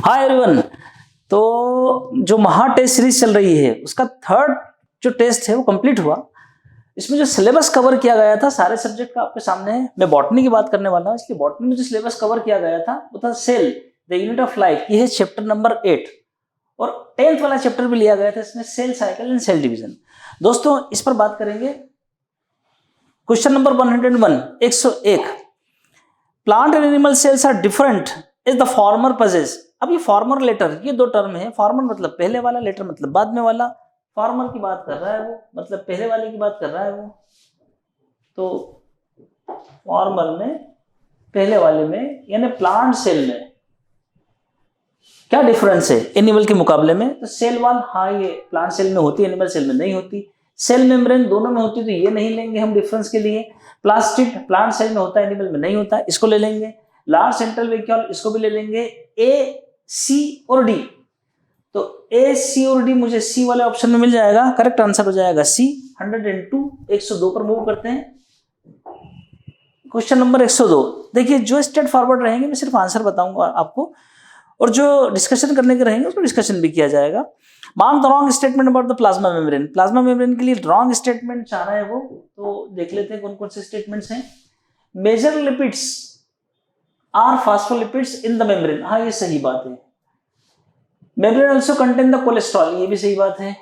Hi everyone. तो जो महा टेस्ट सीरीज चल रही है उसका थर्ड जो टेस्ट है वो कंप्लीट हुआ। इसमें जो सिलेबस कवर किया गया था सारे सब्जेक्ट का आपके सामने है। मैं बॉटनी की बात करने वाला हूँ, इसलिए बॉटनी में जो सिलेबस कवर किया गया था वो था cell the unit of life. ये है चैप्टर नंबर 8 और 10th वाला चैप्टर भी लिया गया था इसमें, cell cycle and cell division. दोस्तों इस पर बात करेंगे। Question number 101 plant and animal cells are different is the former possess. अब ये फॉर्मर लेटर, ये दो टर्म है। फॉर्मर मतलब पहले वाला, लेटर मतलब बाद में वाला। फॉर्मर की बात कर रहा है वो, मतलब पहले वाले की बात कर रहा है वो। तो फॉर्मर में, पहले वाले में, यानी प्लांट सेल में क्या डिफरेंस है एनिमल के मुकाबले में। तो सेल वॉल, हाँ ये प्लांट सेल में होती है, एनिमल सेल में नहीं होती। सेल मेम्ब्रेन दोनों में होती है, तो ये नहीं लेंगे हम डिफरेंस के लिए। प्लास्टिड प्लांट सेल में होता है, एनिमल में नहीं होता, इसको ले लेंगे। लार्ज सेंट्रल वैक्यूल, इसको भी ले लेंगे। ए, सी और डी, तो ए, सी और डी मुझे सी वाले ऑप्शन में मिल जाएगा। करेक्ट आंसर हो जाएगा सी। 102 पर मूव करते हैं। क्वेश्चन नंबर 102 देखिए, जो स्ट्रेट फॉरवर्ड रहेंगे मैं सिर्फ आंसर बताऊंगा आपको, और जो डिस्कशन करने के रहेंगे उसको डिस्कशन भी किया जाएगा। Mark the wrong statement about the plasma membrane. Plasma membrane के लिए रॉन्ग स्टेटमेंट चाह रहा है वो, तो देख लेते हैं कौन कौन से स्टेटमेंट्स हैं। Major lipids are phospholipids in the membrane, हाँ ये सही बात है। Membrane also contain the cholesterol, ये भी सही बात है।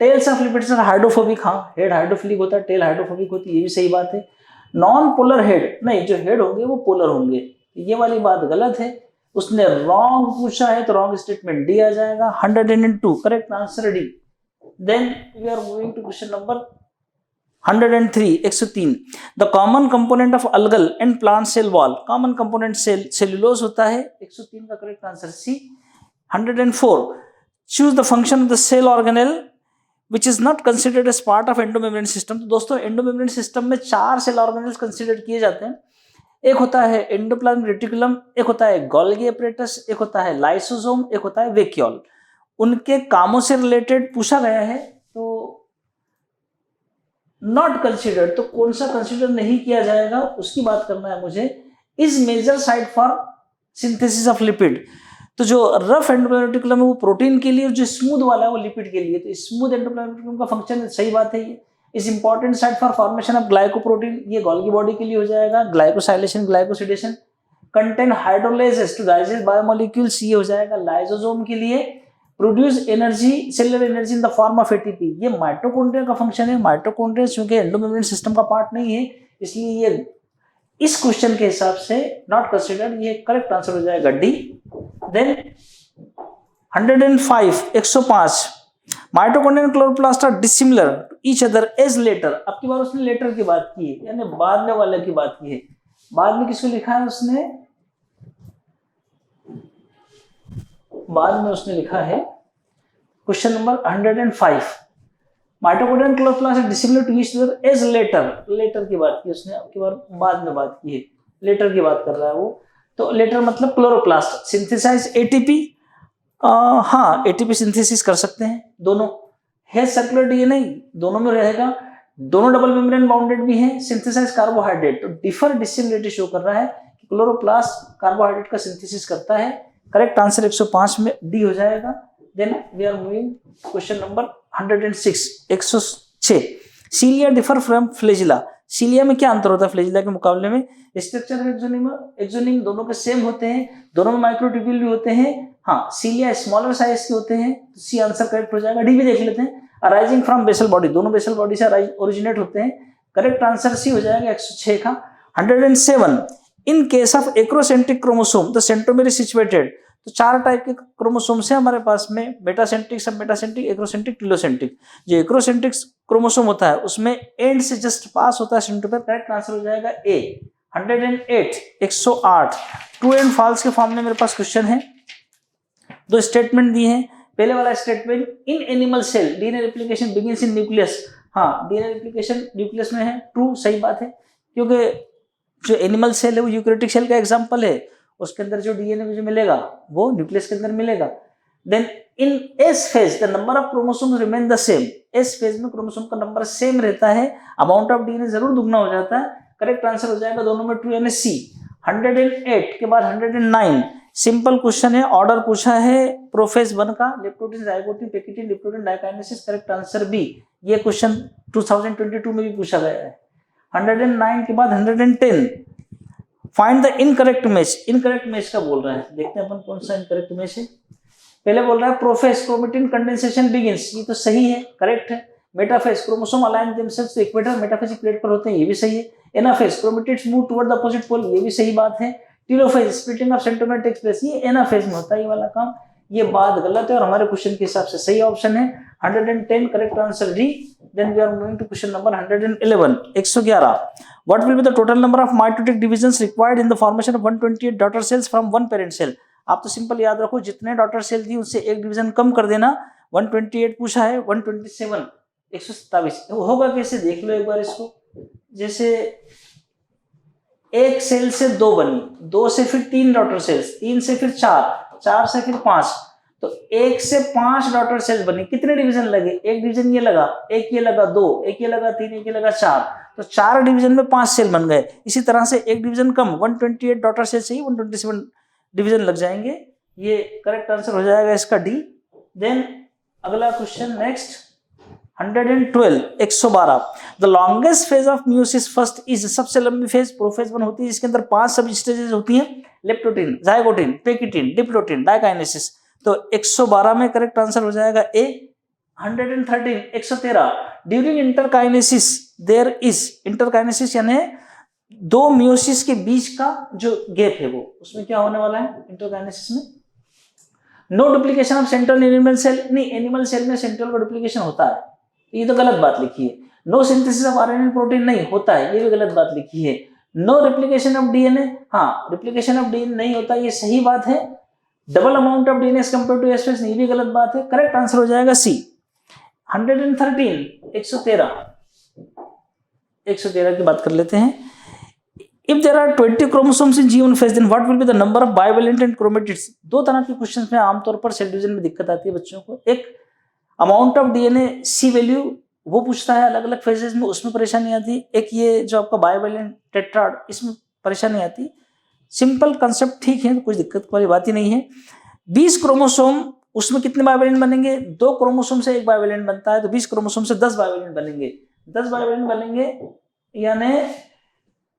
Tails of lipids are hydrophobic, हाँ हेड हाइड्रोफिलिक होता है, टेल हाइड्रोफोबिक होती है, ये भी सही बात है। नॉन पोलर हेड, नहीं जो हेड होंगे वो पोलर होंगे, ये वाली बात गलत है। उसने रॉन्ग पूछा है तो रॉन्ग स्टेटमेंट डी आ जाएगा। 102 correct answer D. Then we are moving to question number 103 the common component of algal and plant cell wall. Common component cellulose होता है। 103 का correct answer C. 104 choose the function of the cell organelle which is not considered as part of endomembrane system। तो दोस्तों endomembrane system में 4 cell organelles consider किए जाते हैं। एक होता है एंडोप्लाज्मिक रेटिकुलम, एक होता है गोल्गी एपरेटस, एक होता है लाइसोसोम, एक होता है वैक्यूल। उनके कामों से रिलेटेड पूछा गया है, तो नॉट कंसिडर्ड, तो कौन सा कंसिडर नहीं किया जाएगा उसकी बात करना है मुझे। Is major site for synthesis of lipid. तो जो रफ एंडोप्लाज्मिक रेटिकुलम है वो प्रोटीन के लिए, जो स्मूथ वाला है वो लिपिड के लिए। तो स्मूथ एंडोप्लाज्मिक रेटिकुलम का फंक्शन सही बात है ये। Is important site for formation of glycoprotein, ये गोल्गी बॉडी के लिए हो जाएगा। Glycosylation, glycosidation. Contain hydrolysis to digest biomolecules, ये हो जाएगा लाइसोसोम के लिए। Produce energy, cellular energy in the form of ATP, ये माइटोकॉन्ड्रिया का फंक्शन है। माइटोकॉन्ड्रिया चूंकि एंडोमेम्ब्रेन सिस्टम का पार्ट नहीं है, इसलिए ये इस क्वेश्चन के हिसाब से नॉट कंसिडर्ड, ये करेक्ट आंसर हो जाएगा D. Then 105 mitochondria and chloroplast are dissimilar to each other as later. अब की बार उसने लेटर की बात की है, यानी बाद में वाले की बात की है। बाद में किसको लिखा है उसने, बाद में उसने लिखा है question number 105 mitochondria and chloroplast are dissimilar to each other as later. Later की बात की उसने, अब की बार बाद में बात की है, लेटर की बात कर रहा है वो। तो लेटर मतलब क्लोरोप्लास्ट सिंथेसाइज एटीपी, हाँ एटीपी सिंथेसिस कर सकते हैं दोनों। है सर्कुलर डीएनए, दोनों में रहेगा। दोनों डबल मेम्ब्रेन बाउंडेड भी हैं। सिंथेसाइज कार्बोहाइड्रेट, तो डिफर डिसिमिलरिटी शो कर रहा है कि क्लोरोप्लास्ट कार्बोहाइड्रेट का सिंथेसिस करता है। करेक्ट आंसर 105 में डी हो जाएगा। Then we are moving question number 106 cilia differ from flagella. Cilia में क्या अंतर होता है फ्लैजिला के मुकाबले में। स्ट्रक्चर एक्सोनिम दोनों के सेम होते हैं, दोनों में माइक्रोट्यूब्यूल भी होते हैं। हाँ सीलिया स्मॉलर साइज के होते हैं, तो सी आंसर करेक्ट हो जाएगा। डी भी देख लेते हैं। अराइजिंग फ्रॉम बेसल बॉडी, दोनों बेसल बॉडी से ओरिजिनेट होते हैं। करेक्ट आंसर सी हो जाएगा 106 का। 107 in case of acrocentric chromosome the centromere is situated. तो 4 टाइप के क्रोमोसोम्स हैं हमारे पास में, मेटासेंट्रिक, सब मेटासेंट्रिक, एक्रोसेंट्रिक, टेलोसेंट्रिक। जो एक्रोसेंट्रिक क्रोमोसोम होता है उसमें एंड से जस्ट पास होता है सेंट्रोमेर। करेक्ट आंसर हो जाएगा ए। 108 ट्रू एंड फॉल्स के फॉर्म में मेरे पास क्वेश्चन है। दो स्टेटमेंट दिए हैं। पहले वाला statement in animal cell DNA replication begins in nucleus, हाँ डीएनए रेप्लिकेशन न्यूक्लियस में है, ट्रू सही बात है, क्योंकि जो एनिमल सेल है वो यूकैरियोटिक सेल का एग्जांपल है, उसके अंदर जो डीएनए जो मिलेगा वो न्यूक्लियस के अंदर मिलेगा। Then in S phase the number of chromosomes remain the same. S phase में क्रोमोसोम का नंबर सेम रहता है, अमाउंट ऑफ डीएनए जरूर दुगना हो जाता है। करेक्ट आंसर हो जाएगा दोनों में ट्रू यानी सी। 108 के बाद 109 सिंपल क्वेश्चन है, ऑर्डर पूछा है प्रोफेज 1 का, leptotene, zygotene, pachytene, diplotene, diakinesis, correct answer B. ये क्वेश्चन 2022 में भी पूछा गया है। 109 के बाद 110, find the incorrect match. Incorrect match का बोल रहा है, देखते हैं अपन कौन सा इनकरेक्ट मैच है। पहले बोल रहा है प्रोफेज क्रोमेटिन कंडेंसेशन बिगिंस, ये तो सही है, करेक्ट है। Metaphase chromosome align themselves to equator metaphasic plate पर होते हैं, ये भी सही है। Anaphase chromatids move toward the opposite pole, ये भी सही बात है। Telophase splitting of centromere takes place, ये एनाफेज में होता है ये वाला काम, ये बात गलत है और हमारे क्वेश्चन के हिसाब से सही ऑप्शन है 110, correct answer D. Then we are moving to question number 111, 111। What will be the total number of mitotic divisions required in the formation of 128 daughter cells from one parent cell. आप तो simple याद रखो, जितने daughter cell दी उससे एक division कम कर देना। 128 पूछा है, 127, 127 होगा कैसे, देख लो एक बार इसको। जैसे एक सेल से 2 बनी, 2 से फिर 3 डॉटर सेल्स, 3 से फिर 4, 4 से फिर 5, तो 1 से 5 डॉटर सेल्स बनी। कितने डिवीजन लगे, एक डिवीजन ये लगा, एक ये लगा 2, एक ये लगा 3, एक ये लगा 4, तो 4 डिवीजन में 5 सेल बन गए। इसी तरह से एक डिवीजन कम, 128 डॉटर सेल से ही 127 डिवीजन लग जाएंगे। ये करेक्ट आंसर हो जाएगा इसका डी। देन अगला question next 112, 112। The longest phase of meiosis first is, सबसे लंबी फेज प्रोफेज 1 होती है, जिसके अंदर 5 सब स्टेजेस होती हैं, leptotene, zygotene, pachytene, diplotene, diakinesis. तो 112 में करेक्ट आंसर हो जाएगा A. 113, 113। During interkinesis there is, interkinesis यानी 2 मियोसिस के बीच का जो गैप है वो, उसमें क्या होने वाला है इंटरकाइनेसिस में, no duplication of central animal cell. नहीं, एनिमल सेल में सेंट्रल का डुप्लीकेशन होता है, ये तो गलत बात लिखी है। No synthesis of RNA protein, नहीं होता है, ये भी गलत बात लिखी है। नो रिप्लिकेशन ऑफ डीएनए, हाँ रिप्लिकेशन ऑफ डीएनए नहीं होता, ये सही बात है। Double amount of DNA as compare to S phase, ये भी गलत बात है। करेक्ट आंसर हो जाएगा सी। 113, 113, 113 की बात कर लेते हैं। If there are 20 chromosomes in G1 phase, then what will be the number of bivalent and chromatids? 2 तरह के क्वेश्चंस में आमतौर पर सेल डिवीजन में दिक्कत आती है बच्चों को। एक amount of DNA C value वो पूछता है अलग अलग फेजेस में, उसमें परेशानी आती। एक ये जो आपका बाइवैलेंट टेट्राड, इसमें परेशानी आती। सिंपल कंसेप्ट ठीक है, तो कोई दिक्कत वाली बात ही नहीं है। 20 क्रोमोसोम, उसमें कितने बाइवैलेंट बनेंगे, 2 क्रोमोसोम से 1 बाइवैलेंट बनता है, तो 20 क्रोमोसोम से 10 बाइवैलेंट बनेंगे, 10 बाइवैलेंट बनेंगे, यानी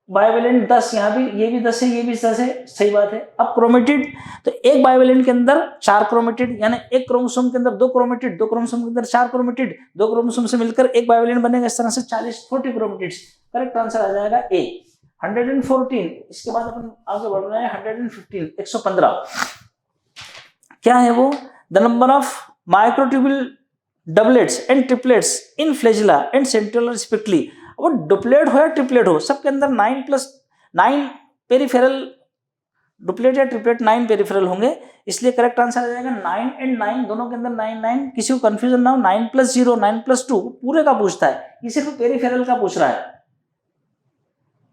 बाइवैलेंट 10, यहाँ भी ये भी 10 है, ये भी 10 है, सही बात है। अब क्रोमेटिड, तो एक बाइवैलेंट के अंदर 4 क्रोमेटिड, यानी एक क्रोमोसोम के अंदर 2 क्रोमेटिड, 2 क्रोमोसोम के अंदर 4 क्रोमेटिड, 2 क्रोमोसोम से मिलकर एक बाइवैलेंट बनेगा। इस तरह से 40 क्रोमेटिड्स। करेक्ट आंसर आ जाएगा ए। 114, इसके बाद अपन आगे बढ़ रहे हैं 115, 115। क्या है वो, the number of microtubule doublets and triplets in flagella and centriole respectively. वो डुप्लेट हो या ट्रिपलेट हो, सबके अंदर 9+9 पेरिफेरल, डुप्लेट या ट्रिपलेट 9 पेरिफेरल होंगे, इसलिए करेक्ट आंसर आ जाएगा 9 and 9, दोनों के अंदर 9, 9। किसी को कंफ्यूजन ना हो, 9+0, 9+2 पूरे का पूछता है, ये सिर्फ पेरिफेरल का पूछ रहा है।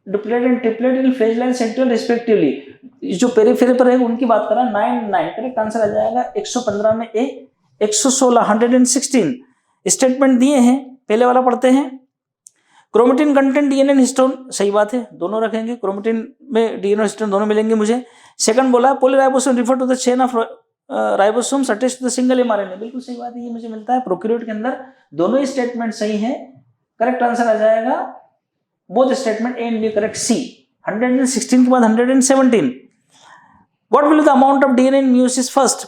Duplet and triplet in flagella and centriole respectively, जो पेरिफेरल पर है उनकी बात कर रहा है। 9, 9 करेक्ट आंसर आ जाएगा 115 में ए। 116, 116 स्टेटमेंट दिए हैं, पहले वाला पढ़ते हैं। Chromatin content DNA and histone, सही बात है, दोनों रखेंगे, क्रोमेटिन में डीएनए और हिस्टोन दोनों मिलेंगे मुझे। सेकंड बोला polyribosome refer to the chain of ribosomes attached to the single mRNA, बिल्कुल सही बात है, ये मुझे मिलता है। प्रोकैरियोट के अंदर दोनों ही स्टेटमेंट सही है, करेक्ट आंसर आ जाएगा both statement a and b, correct c. 116 के बाद 117, what will the amount of DNA in meiosis first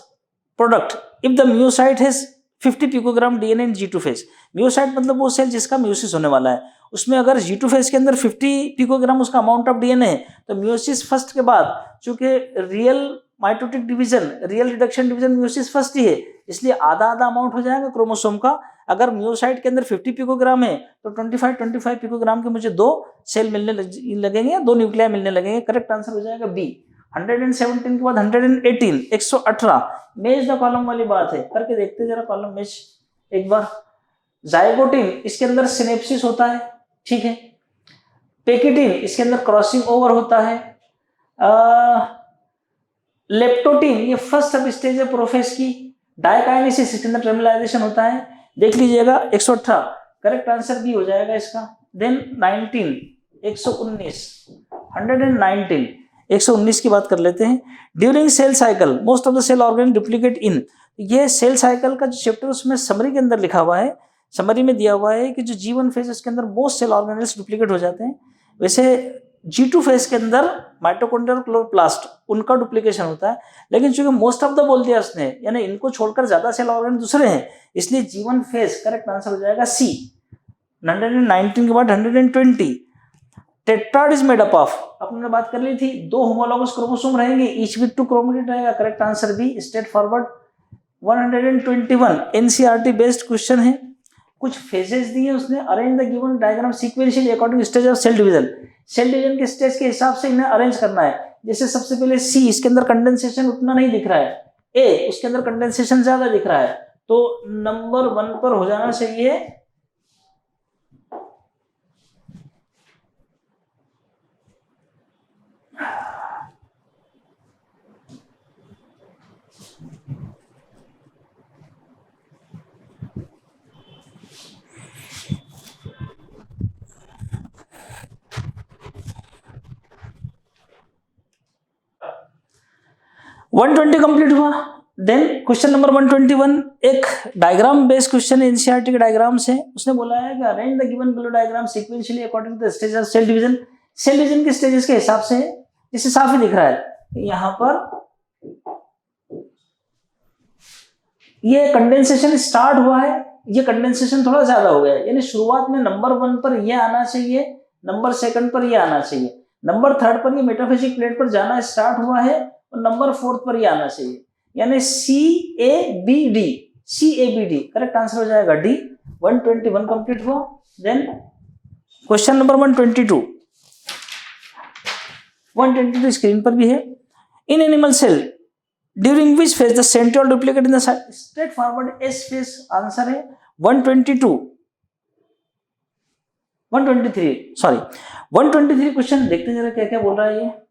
product if the meiocyte has 50 picogram DNA in G2 phase. Meiocyte मतलब वो सेल जिसका meiosis होने वाला है, उसमें अगर G2 फेज के अंदर 50 पिकोग्राम उसका अमाउंट ऑफ डीएनए है, तो मियोसिस फर्स्ट के बाद चूंकि real mitotic division, real reduction division meiosis first ही है, इसलिए आधा आधा अमाउंट हो जाएगा क्रोमोसोम का। अगर मियोसाइट के अंदर 50 पिकोग्राम है तो 25 पिकोग्राम के मुझे 2 सेल मिलने लगेंगे, 2 न्यूक्लियाई मिलने लगेंगे। करेक्ट आंसर हो जाएगा बी। 117 के बाद 118, 118 मैच द कॉलम वाली बात है, करके देखते जरा कॉलम मैच एक बार। जाइगोटीन, इसके अंदर सिनेप्सिस होता है, ठीक है। पेक्टिन, इसके अंदर क्रॉसिंग ओवर होता है। लेप्टोटीन, ये फर्स्ट सब स्टेज है प्रोफेज की। डाइकाइनेसिस, इसके अंदर टर्मिनलाइजेशन होता है, देख लीजिएगा। 118 करेक्ट आंसर भी हो जाएगा इसका। देन 19, 119, 119 119 की बात कर लेते हैं। During cell cycle most of the cell organ duplicate in, ये सेल साइकिल का जो चैप्टर उसमें समरी के अंदर लिखा हुआ है, समरी में दिया हुआ है कि जो G1 फेज उसके अंदर मोस्ट सेल ऑर्गेनेल्स डुप्लीकेट हो जाते हैं। वैसे G2 फेज के अंदर माइटोकॉन्ड्रियल क्लोरोप्लास्ट उनका डुप्लीकेशन होता है, लेकिन चूंकि मोस्ट ऑफ द बोल दिया उसने, यानी इनको छोड़कर ज्यादा सेल ऑर्गेन दूसरे हैं, इसलिए G1 फेज करेक्ट आंसर हो जाएगा सी। 119 के बाद 120 tetrad is made up of, अपने बात कर ली थी, 2 होमोलॉगस क्रोमोसोम रहेंगे, ईच विथ 2 क्रोमेटिड रहेगा, correct answer B straight forward. 121 NCERT based question है, कुछ फेजेस दिए उसने, arrange the given diagram sequentially according stage of cell division, cell division के स्टेज के हिसाब से इन्हें अरेंज करना है। जैसे सबसे पहले सी, इसके अंदर कंडेंसेशन उतना नहीं दिख रहा है, ए उसके अंदर कंडेंसेशन ज्यादा दिख रहा है, तो नंबर 1 पर हो जाना चाहिए वन 120 कंप्लीट हुआ। देन क्वेश्चन नंबर 121 एक डायग्राम बेस्ड क्वेश्चन एनसीईआरटी के डायग्राम से, उसने बोला है कि arrange the given below diagram sequentially according to the stage of cell division, cell division के स्टेजेस के हिसाब से, जिससे साफ ही दिख रहा है यहां पर ये कंडेंसेशन स्टार्ट हुआ है, ये कंडेंसेशन थोड़ा ज्यादा हो गया है, यानी शुरुआत में नंबर 1 पर ये आना चाहिए, नंबर 2 पर ये आना चाहिए, नंबर 3 पर ये मेटाफिजिक प्लेट पर जाना स्टार्ट हुआ है, और नंबर 4 पर ये आना चाहिए, यानी CABD, CABD करेक्ट आंसर हो जाएगा डी। 121 कंप्लीट हुआ। देन क्वेश्चन नंबर 122 स्क्रीन पर भी है। In animal cell during which phase the centriole duplicate in the straight forward S phase, answer है 123 क्वेश्चन देखते जरा क्या क्या बोल रहा है।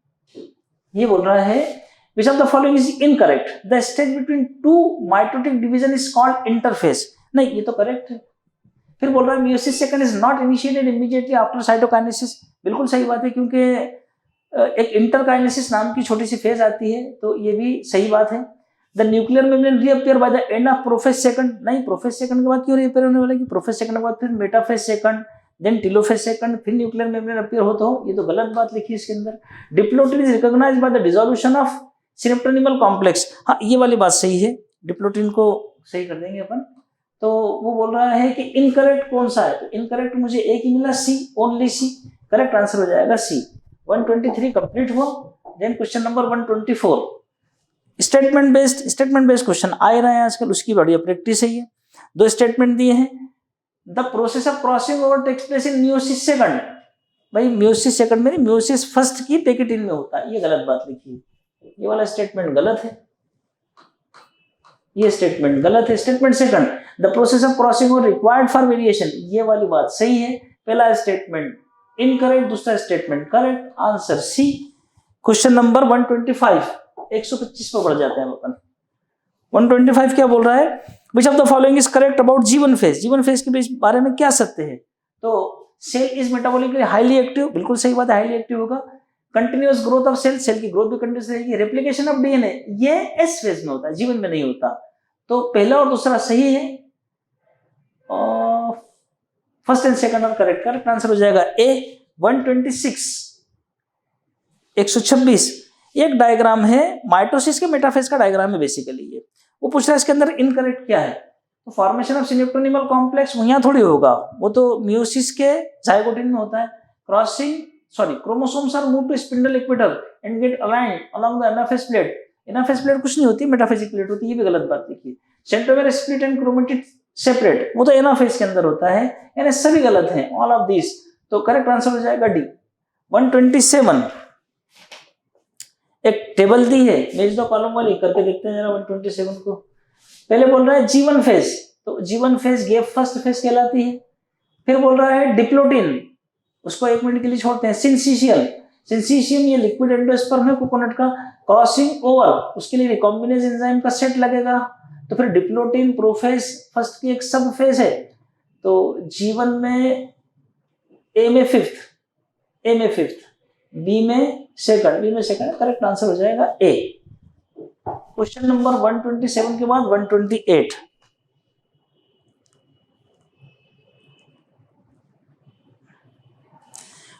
ये बोल रहा है which of the following is incorrect, the stage between two mitotic division is called interphase, नहीं ये तो करेक्ट है। फिर बोल रहा है meiosis second is not initiated immediately after cytokinesis, बिल्कुल सही बात है, क्योंकि एक इंटरकाइनेसिस नाम की छोटी सी फेज आती है, तो ये भी सही बात है। The nuclear membrane reappear by the end of prophase second, नहीं प्रोफेज सेकंड के बाद क्यों रीअपियर होने वाला है, कि प्रोफेज सेकंड के बाद फिर metaphase second, then telophase second, फिर न्यूक्लियर मेम्ब्रेन अपीयर होता हो, ये तो गलत बात लिखी है इसके अंदर। Diplotene is recognized by the dissolution of synaptonemal complex, हाँ ये वाली बात सही है, डिप्लोटिन को सही कर देंगे अपन। तो वो बोल रहा है कि इनकरेक्ट कौन सा है, तो इनकरेक्ट मुझे एक ही मिला, C, only C, correct answer हो जाएगा सी। 123 कंप्लीट हुआ। Then question number 124 statement based question आ रहे हैं आजकल, उसकी बढ़िया प्रैक्टिस है ये। 2 स्टेटमेंट दिए हैं। The process of crossing over takes place in meiosis second, भाई मियोसिस सेकंड में नहीं, मियोसिस फर्स्ट की टेकिटिन में होता है, ये गलत बात लिखी है, ये वाला स्टेटमेंट गलत है, ये स्टेटमेंट गलत है। Statement second the process of crossing over required for variation, ये वाली बात सही है। पहला स्टेटमेंट इनकरेक्ट, दूसरा statement correct, answer C. Question number 125 125 पर बढ़ जाते हैं अपन। 125 क्या बोल रहा है, which of the following is correct about G1 phase, G1 phase के बारे में क्या सत्य है। तो cell is metabolically highly active, बिल्कुल सही बात है, हाईली एक्टिव होगा। Continuous growth of cell, cell की ग्रोथ भी कंटिन्यूअस रहेगी। रेप्लिकेशन ऑफ डीएनए ये एस फेज में होता है, G1 में नहीं होता। तो पहला और दूसरा सही है, और फर्स्ट एंड सेकंड और करेक्ट, करेक्ट आंसर हो जाएगा ए। 126 एक डायग्राम है, माइटोसिस के मेटाफेज का डायग्राम है बेसिकली ये। वो पूछ रहा है इसके अंदर इनकरेक्ट क्या है, तो फॉर्मेशन ऑफ सिनेप्टोनिमल कॉम्प्लेक्स यहाँ थोड़ी होगा, वो तो मियोसिस के जाइगोटिन में होता है। Chromosomes are move to spindle equator and get aligned along the anaphase plate, anaphase plate कुछ नहीं होती, मेटाफेजिक प्लेट होती है, ये भी गलत बात लिखी। Centromere split and chromatid separate, वो तो एनाफेज के अंदर होता है, यानी सभी गलत हैं, ऑल ऑफ दिस, तो करेक्ट आंसर हो जाएगा डी। 127 एक टेबल दी है, मेज दो कॉलम वाली, करके देखते हैं जरा 127 को। पहले बोल रहा है G1 फेज, तो G1 phase gap first phase कहलाती है। फिर बोल रहा है डिप्लोटिन, उसको 1 मिनट के लिए छोड़ते हैं। सिंसीशियम ये लिक्विड एंडोस्पर्म है कोकोनट का। क्रॉसिंग ओवर, उसके लिए रिकॉम्बिनेज एंजाइम का सेट लगेगा। तो फिर डिप्लोटिन प्रोफेज फर्स्ट की एक सब फेज है, तो G1 में ए में फिफ्थ, बी में सेकंड, करेक्ट आंसर हो जाएगा ए। क्वेश्चन नंबर 127 के बाद 128।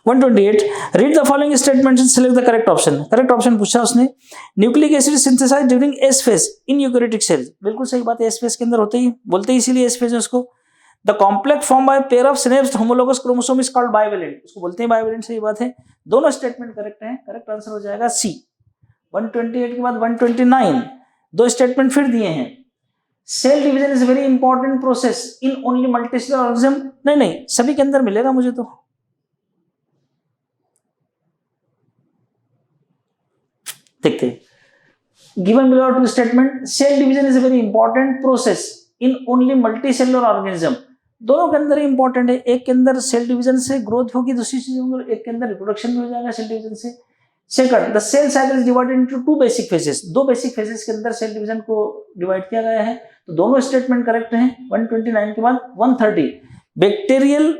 128, read the following statement and select the correct option. Correct option पूछा उसने, nucleic acid synthesize during S phase in eukaryotic cell. बिल्कुल सही बात है, एस फेज के अंदर होते ही, बोलते ही इसीलिए एस फेज है उसको। The complex form by pair of synapsed homologous chromosome is called bivalent, उसको बोलते हैं बाइवेलेंट। सही बात है, दोनों स्टेटमेंट करेक्ट हैं, करेक्ट आंसर हो जाएगा सी। 128 के बाद 129, दो स्टेटमेंट फिर दिए हैं। Cell division is very important process in only multicellular organism, नहीं सभी के अंदर मिलेगा मुझे तो। देखते हैं, given below two statement, cell division is a very important process in only multicellular organism. दोनों के अंदर इंपॉर्टेंट है, एक के अंदर सेल डिवीजन से ग्रोथ होगी, दूसरी चीज एक के अंदर रिप्रोडक्शन भी हो जाएगा सेल डिवीजन से। Second, the cell cycle is divided into two basic phases, दो बेसिक फेजेस के अंदर सेल डिवीजन को डिवाइड किया गया है, तो दोनों स्टेटमेंट करेक्ट हैं। 129 के बाद 130, bacterial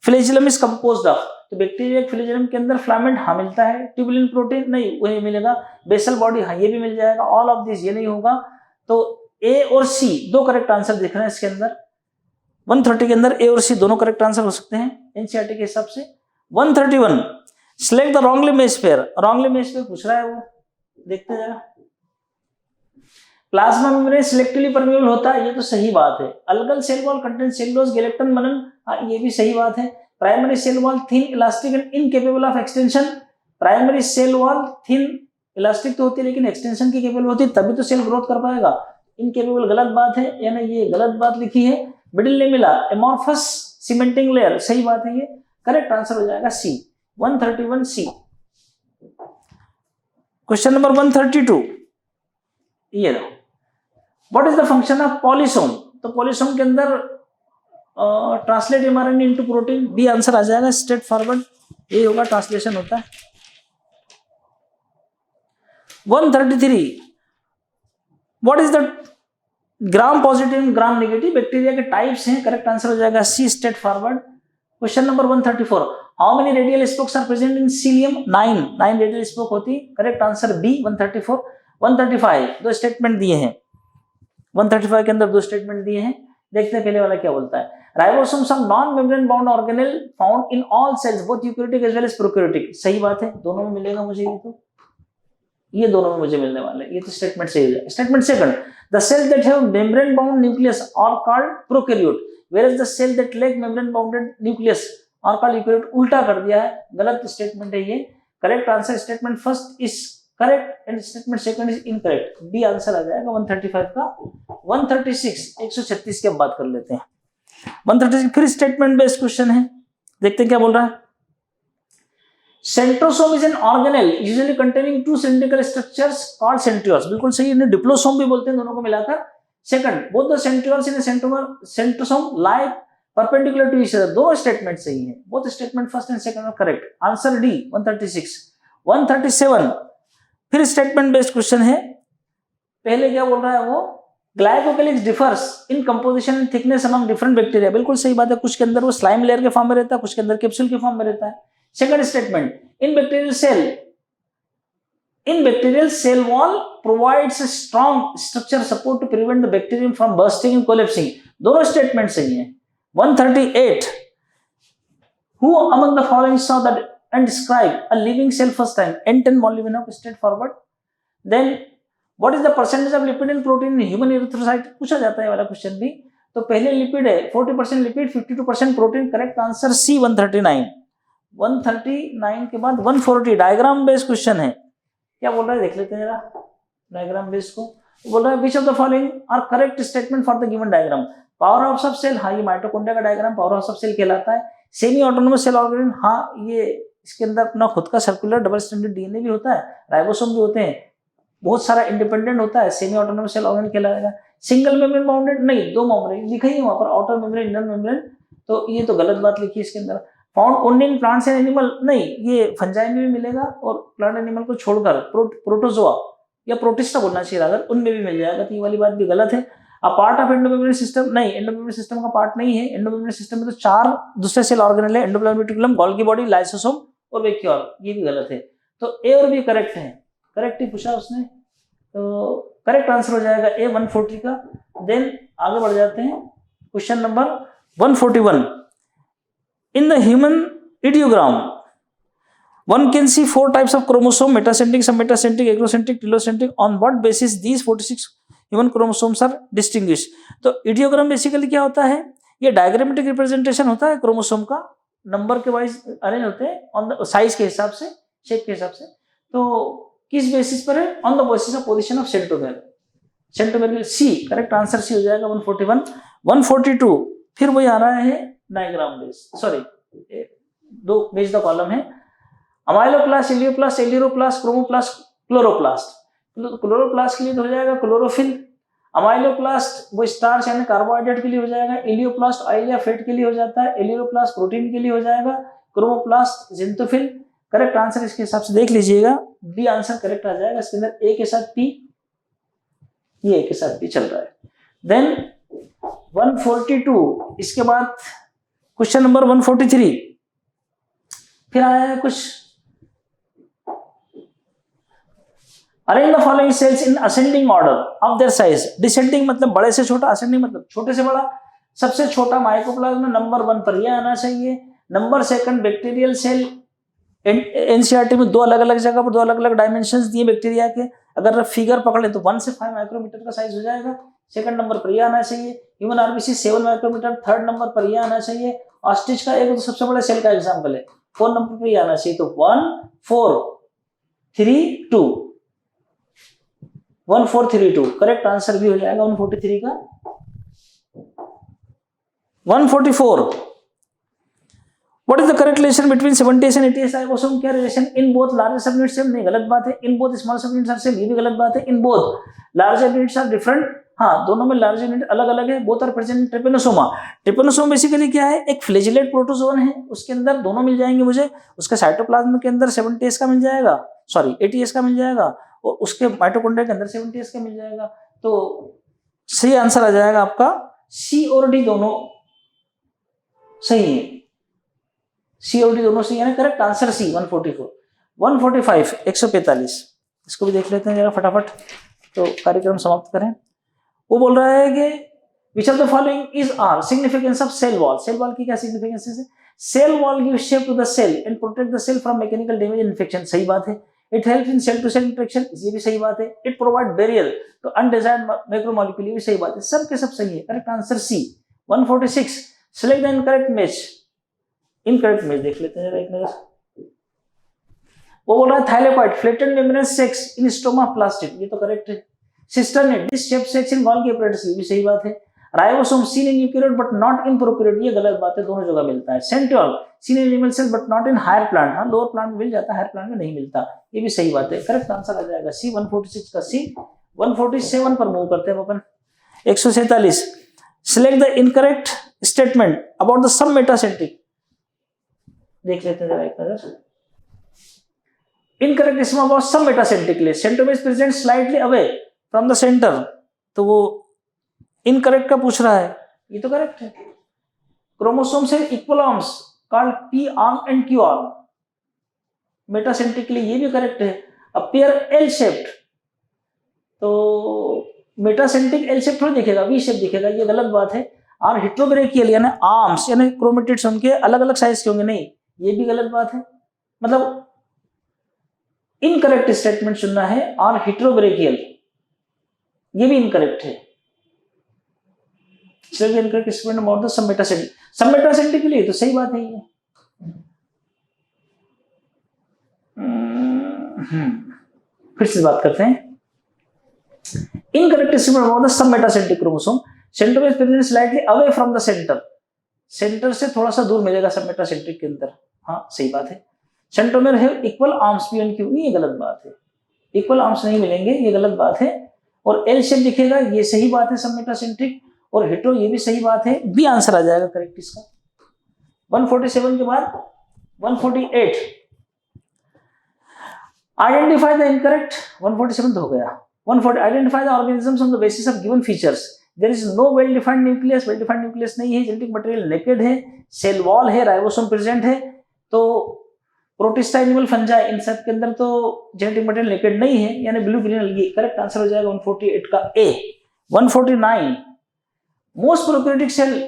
flagellum is composed of, तो बैक्टीरिया फ्लैजेलम के अंदर फिलामेंट हाँ मिलता है, ट्यूबुलिन प्रोटीन नहीं वही मिलेगा, बेसल बॉडी हाँ ये भी मिल जाएगा, ऑल ऑफ दिस ये नहीं होगा, तो ए और सी दो करेक्ट आंसर दिख रहे हैं इसके अंदर। 130 के अंदर ए और सी दोनों करेक्ट आंसर हो सकते हैं एनसीईआरटी के हिसाब से। 131, select the wrongly matched pair, wrongly matched pair पूछ रहा है वो, देखते जरा। प्लाज्मा मेम्ब्रेन सिलेक्टिवली परमेबल होता है, ये तो सही बात है। Algal cell wall contain cellulose galactan mannan, हाँ ये भी सही बात है। Primary cell wall thin elastic and incapable of extension, primary cell wall thin elastic तो होती है लेकिन एक्सटेंशन की केपेबल होती है, तभी तो सेल ग्रोथ कर पाएगा। इनकेपेबल गलत बात है, यानी ये गलत बात लिखी है। Middle lamella amorphous cementing layer, सही बात है, ये करेक्ट आंसर हो जाएगा सी। 131 सी। क्वेश्चन नंबर 132, ये लो, what is the function of polysome, तो पॉलीसोम के अंदर translate mRNA into protein, B answer आ जाएगा स्ट्रेट फॉरवर्ड, ये होगा ट्रांसलेशन होता है। 133, what is the gram positive and gram negative, bacteria के टाइप्स हैं, करेक्ट आंसर हो जाएगा C straightforward. Question number 134, how many radial spokes are present in cilium, 9 radial spoke होती, करेक्ट आंसर बी 134। 135, दो statement दिए हैं, 135 के अंदर दो स्टेटमेंट दिए हैं, देखते हैं पहले वाला क्या बोलता है। Ribosome some non membrane bound organelle found in all cells both eukaryotic as well as prokaryotic, सही बात है, दोनों में मिलेगा मुझे, ये तो ये दोनों में मुझे मिलने वाले, ये तो स्टेटमेंट सही हो जाएगा। Statement second, the cell that have membrane bound nucleus are called prokaryote whereas the cell that lack membrane bounded nucleus are called eukaryote, उल्टा कर दिया है, गलत स्टेटमेंट है ये। Correct answer statement first is correct and statement second is incorrect, B answer आ जाएगा 135 का। 136, 136 की अब बात कर लेते हैं। 136 फिर स्टेटमेंट बेस्ड क्वेश्चन है, देखते हैं क्या बोल रहा है। Centrosome is an organelle usually containing two cylindrical structures called centrioles, बिल्कुल सही, इन्हें डिप्लोसोम भी बोलते हैं दोनों को मिलाकर। Second, both the centrioles in centrosome lie perpendicular to each other, दो स्टेटमेंट सही है, both statement first and second are correct, answer D 136। 137 फिर स्टेटमेंट बेस्ड क्वेश्चन है, पहले क्या बोल रहा है वो, glycocalyx differs in composition and thickness among different bacteria, बिल्कुल सही बात है, कुछ के अंदर वो स्लाइम लेयर के फॉर्म में रहता है, कुछ के अंदर कैप्सूल के फॉर्म में रहता है। Second statement, in bacterial cell wall provides a strong structure support to prevent the bacterium from bursting and collapsing, दोनों स्टेटमेंट सही है। 138, who among the following saw that and describe a living cell first time, N10 Molyneux, straightforward. Then what is the percentage of lipid and protein in human erythrocyte, पूछा जाता है वाला question भी, तो पहले लिपिड है 40% lipid 52% protein, correct answer C 139। 139 के बाद 140 डायग्राम बेस्ड क्वेश्चन है, क्या बोल रहा है देख लेते हैं जरा डायग्राम बेस्ड को। बोल रहा है which of the following are correct statement for the given diagram, power house of cell, हाँ ये माइटोकॉन्ड्रिया का diagram power house of cell कहलाता है। सेमी ऑटोनोमस सेल ऑर्गेन, हाँ ये इसके अंदर अपना खुद का सर्कुलर डबल स्टैंडर्ड डीएनए भी होता है, राइबोसोम भी होते हैं, बहुत सारा इंडिपेंडेंट होता है, सेमी ऑटोनोमस सेल ऑर्गेन कहलाएगा। सिंगल मेम्ब्रेन बाउंडेड नहीं, दो मेम्ब्रेन लिखा ही है वहां पर, आउटर मेम्ब्रेन इनर मेम्ब्रेन, तो ये तो गलत बात लिखी है इसके अंदर। Found only in plants and animal, नहीं ये फंजाई में भी मिलेगा और प्लांट एनिमल को छोड़कर प्रोटोजोआ या प्रोटिस्टा बोलना चाहिए अगर, उनमें भी मिल जाएगा, तो ये वाली बात भी गलत है। A part of endomembrane system, नहीं एंडोमेम्ब्रेन सिस्टम का पार्ट नहीं है, एंडोमेम्ब्रेन सिस्टम में तो 4 दूसरे सेल ऑर्गेनेल है, endoplasmic reticulum, Golgi body, lysosome और वैक्यूल, ये भी गलत है। तो ए और बी करेक्ट है, करेक्ट ही पूछा उसने, तो करेक्ट आंसर हो जाएगा ए 140 का। देन आगे बढ़ जाते हैं, question number 141। In the human idiogram one can see 4 types of chromosome, metacentric, submetacentric, acrocentric, telocentric. On what basis these 46 human chromosomes are distinguished? तो इडियोग्राम बेसिकली क्या होता है, ये डायग्रामेटिक रिप्रेजेंटेशन होता है क्रोमोसोम का, नंबर के वाइज अरेंज होते हैं ऑन द साइज के हिसाब से, शेप के हिसाब से। तो किस बेसिस पर है, on the basis of position of centromere. Centromere C, correct answer C हो जाएगा 141। 142 फिर वही आ रहा है diagram base, sorry 2 page the column है। Amyloplast, elaioplast, elaioplast, chromoplast, chloroplast. Chloroplast के लिए तो हो जाएगा क्लोरोफिल, अमाइलोप्लास्ट वो स्टार्च यानी कार्बोहाइड्रेट के लिए हो जाएगा, इलियोप्लास्ट ऑयल या फैट के लिए हो जाता है, एलियोप्लास्ट प्रोटीन के लिए हो जाएगा, क्रोमोप्लास्ट जिंतोफिल। करेक्ट आंसर इसके हिसाब से देख लीजिएगा, बी आंसर करेक्ट आ जाएगा। इसके अंदर ए के साथ पी, ये ए के साथ पी चल रहा है। देन 142, इसके बाद क्वेश्चन नंबर 143 फिर आया है कुछ, arrange the following sales in ascending order of their size. Descending मतलब बड़े से छोटा, असेंडिंग मतलब छोटे से बड़ा। सबसे छोटा माइकोप्लाज्म नंबर 1 पर यह आना चाहिए। नंबर 2 बैक्टीरियल सेल, एनसीईआरटी में 2 अलग अलग जगह पर 2 अलग अलग डायमेंशंस दिए बैक्टीरिया के, अगर फिगर पकड़े तो 1 से 5 माइक्रोमीटर का साइज हो जाएगा। 2nd नंबर पर यह आना चाहिए। Human RBC 7 micrometer. 3rd number पर यह आना चाहिए। ऑस्ट्रिच का एक तो सबसे बड़ा सेल का एग्जाम्पल है। 4 नंबर पर यह आना चाहिए। तो 1 4 3 2, 1 4 3 2 करेक्ट आंसर भी हो जाएगा 143 का। 144, what is the correct relation between 70s and 80s ribosome? क्या relation? In both large subunits same, नहीं गलत बात है। In both small subunits are same, ये भी गलत बात है। In both large units are different, हाँ दोनों में लार्ज यूनिट अलग अलग है। Both are present in Trypanosoma. Trypanosome basically क्या है, एक फ्लैजिलेट प्रोटोजोन है, उसके अंदर दोनों मिल जाएंगे मुझे। उसके साइटोप्लाज्म के अंदर 70s का मिल जाएगा, सॉरी 80s का मिल जाएगा, और उसके माइटोकॉन्ड्रिया के अंदर 70s का मिल जाएगा। तो सही आंसर आ जाएगा आपका सी और डी दोनों सही है। सी और डी दोनों सही है ना, करेक्ट आंसर सी 144। 145 145 इसको भी देख लेते हैं जरा फटाफट, तो कार्यक्रम समाप्त करें। वो बोल रहा है कि which of the following is are significance of cell wall? Cell wall की क्या सिग्निफिकेंस है? Cell wall give shape to the cell and protect the cell from mechanical damage and infection, सही बात है। It helps in cell to cell interaction, ये भी सही बात है। It provide barrier to undesired macromolecule, ये भी सही बात है। सब के सब सही है, correct answer C 146। Select the incorrect match. Incorrect match देख लेते हैं जरा एक नजर। वो बोल रहा है thylakoid flattened membranous sacs in stoma plastid, ये तो करेक्ट है। Cisternae disc shape sacs in Golgi apparatus, ये भी सही बात है। Ribosome seen in eukaryote but not in prokaryote, ये गलत बात है, दोनों जगह मिलता है। Centriole seen in animal cell but not in higher plant, हाँ लोअर प्लांट में मिल जाता है, हायर प्लांट में नहीं मिलता, ये भी सही बात है। करेक्ट आंसर आ जाएगा सी 146 का सी। 147 पर मूव करते हैं अपन। 147 select the incorrect statement about the sub metacentric, देख लेते हैं जरा एक नजर। इनकरेक्ट इसमें अबाउट सब मेटासेंट्रिक ले, centromere is present slightly away from the centre, तो वो इनकरेक्ट का पूछ रहा है, ये तो करेक्ट है। क्रोमोसोम से equal arms called P arm and Q arm, metacentric के लिए ये भी करेक्ट है। अपीयर एल शेप्ड, तो मेटासेंट्रिक एल शेप थोड़ी दिखेगा, वी शेप दिखेगा, ये गलत बात है। और हेट्रोब्रेकियल यानी आर्म्स यानी क्रोमेटिड्स उनके अलग अलग साइज के होंगे, नहीं ये भी गलत बात है। मतलब इनकरेक्ट स्टेटमेंट चुनना है। और हेट्रोब्रेकियल ये भी इनकरेक्ट है। Incorrect statement about the sub metacentric, सब मेटासेंट्रिक के लिए तो सही बात है ये। फिर से बात करते हैं। Incorrect statement about the sub metacentric chromosome, centromere is present slightly away from the centre, centre से थोड़ा सा दूर मिलेगा सब मेटासेंट्रिक के अंदर, हाँ सही बात है। सेंट्रोमेर है equal arms P and Q, नहीं ये गलत बात है, इक्वल आर्म्स नहीं मिलेंगे, ये गलत बात है। और एल शेप दिखेगा, ये सही बात है सब मेटासेंट्रिक। और हेट्रो ये भी सही बात है, बी आंसर आ जाएगा करेक्ट इसका। 147 के बाद 148 आइडेंटिफाई द इनकरेक्ट, 147 तो हो गया। 140 identify the organisms on the basis of given features, there is no well defined nucleus, well defined nucleus नहीं है, जेनेटिक मटेरियल नेकेड है, सेल वॉल है, राइबोसोम प्रेजेंट है। तो प्रोटिस्टा एनिमल फंजाई, इन सब के अंदर तो जेनेटिक मटेरियल लिपिड नहीं है, यानी blue green algae. Correct answer हो जाएगा 148 का A. 149 most prokaryotic cell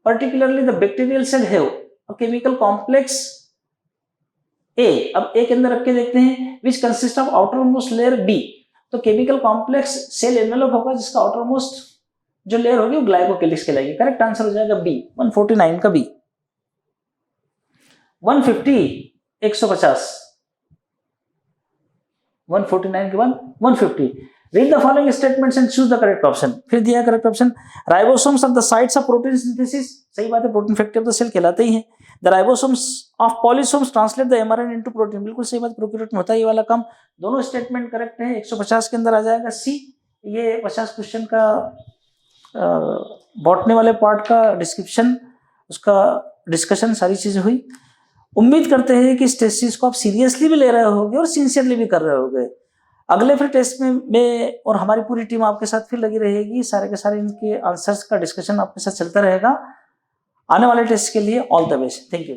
particularly the bacterial cell have a chemical complex A। अब A के अंदर रख के देखते हैं which consist of outermost layer B। तो केमिकल कॉम्प्लेक्स सेल एनवेलप होगा जिसका आउटरमोस्ट जो लेयर होगी वो ग्लाइकोकेलिक्स कहलाएगी। करेक्ट आंसर हो जाएगा बी, 149 का बी। 150 150 149 के बाद 150 read the following statements and choose the correct option. फिर दिया correct option, ribosomes are the sites of protein synthesis. सही बात है, protein factory of the cell कहलाते ही हैं। The ribosomes of polysomes translate the mRNA into protein. बिल्कुल सही बात, प्रोकैरियोट में होता है ये वाला काम। दोनों स्टेटमेंट करेक्ट है। 150 के अंदर आ जाएगा सी। ये 50 क्वेश्चन का बॉटनी वाले पार्ट का डिस्क्रिप्शन, उसका डिस्कशन, सारी चीजें हुई। उम्मीद करते हैं कि इस टेस्ट को आप सीरियसली भी ले रहे होगे और सिंसियरली भी कर रहे होगे। अगले फिर टेस्ट में मैं और हमारी पूरी टीम आपके साथ फिर लगी रहेगी। सारे के सारे इनके आंसर्स का डिस्कशन आपके साथ चलता रहेगा। आने वाले टेस्ट के लिए all the best. Thank you.